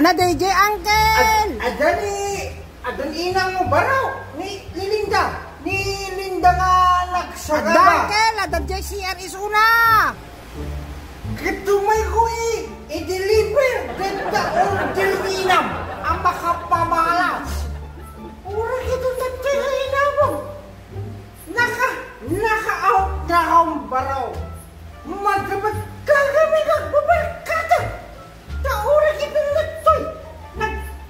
Ana DJ Uncle. Adan inang mo baraw ni Linda. Ni Linda nga nagsagaba. Ada Uncle, ada JCR is una. Katumay ko i-deliver. Ganda order inam. Ang makapamalas. Ura kito nagtira mo. Naka-out na akong baraw. Magabat kagami nagbabarkada. Taura kito nagtoy.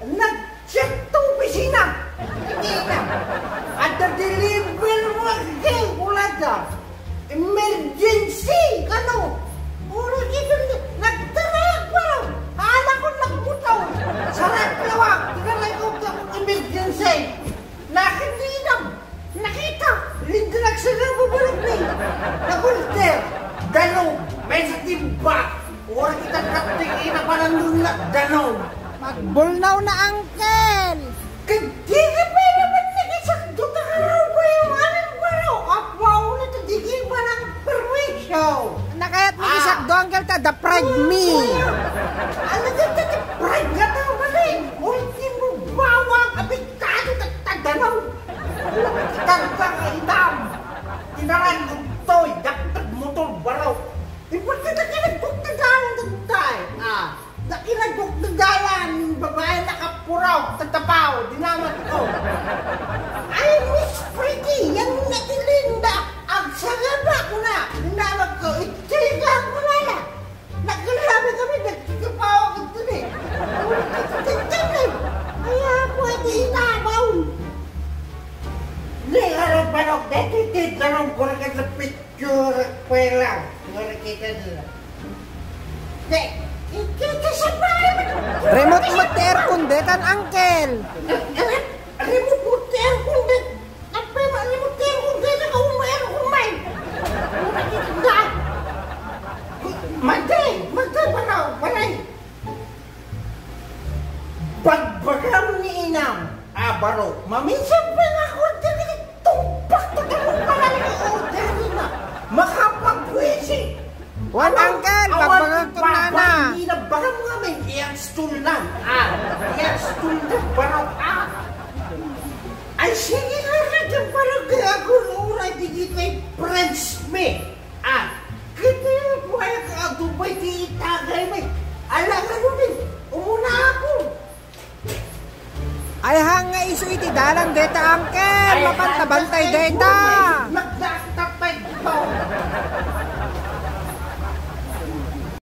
Nag-check to opisina. Hindi na. At the-deliver mo again. Ulada. Emergency. Ano? Ura kito nagtarayag baraw. Hala ko nagbutaw. Sarap lawag. Tinalay ko emergency. Nakita. Linda nagsagaba baraw ni. Nagulter. Dalong. May sa timba. Ura kita katingin na parang nula. Dalong. Magbulnaw na Uncle. Hindi ka pa naman nagisakdo na araw ba yung anong baraw? Apaw na ito, digil ba ng perwisyo? Nakayat mo isakdo Uncle ta, deprive me. Ano ka deprive ka na malay? Ultimo bawang, abitado tagtagdanaw. Tagtag ka inam. Tinaran ko to'y, dagtag motor baraw. Iba't ka nakinagpagtagalan tagtay. Nakinagpagtagalan, babae nakapuraw, tatapaw, dinamat ko. Ay, Miss Pretty, yan natin Linda. Ang sagaba ko na, dinamat ko, itiligan ko na na. Nagkalabi kami, nagkikapaw ako ito eh. Nagkikapaw. Kaya pwede inabaw. Hindi, harap-harap, dati-titanong ko na sa picture, kwela. Ngara kita nila. Kita sa bahay. Remote mo aircon dekan Uncle. Remote mo aircon det. Apa yung remote aircon det na umay. Una kita da. Magday panay. Bagbagam ni inam. Baro. Maminsan pa nga ako dito tumpak to kamo palagi order nila. Makapagwisi. Wan Uncle, bagbagam to nana. Hindi na barang nga may iyang stool lang. Iyang stool lang barang ay sige nga radyan parang kaya ako uray digit kay French me. Kita yung buhay ka Dubai di itagay may. Alam ano din, umuna ako. Ay hanga iso iti dalang deta Uncle, mapantabantay deta.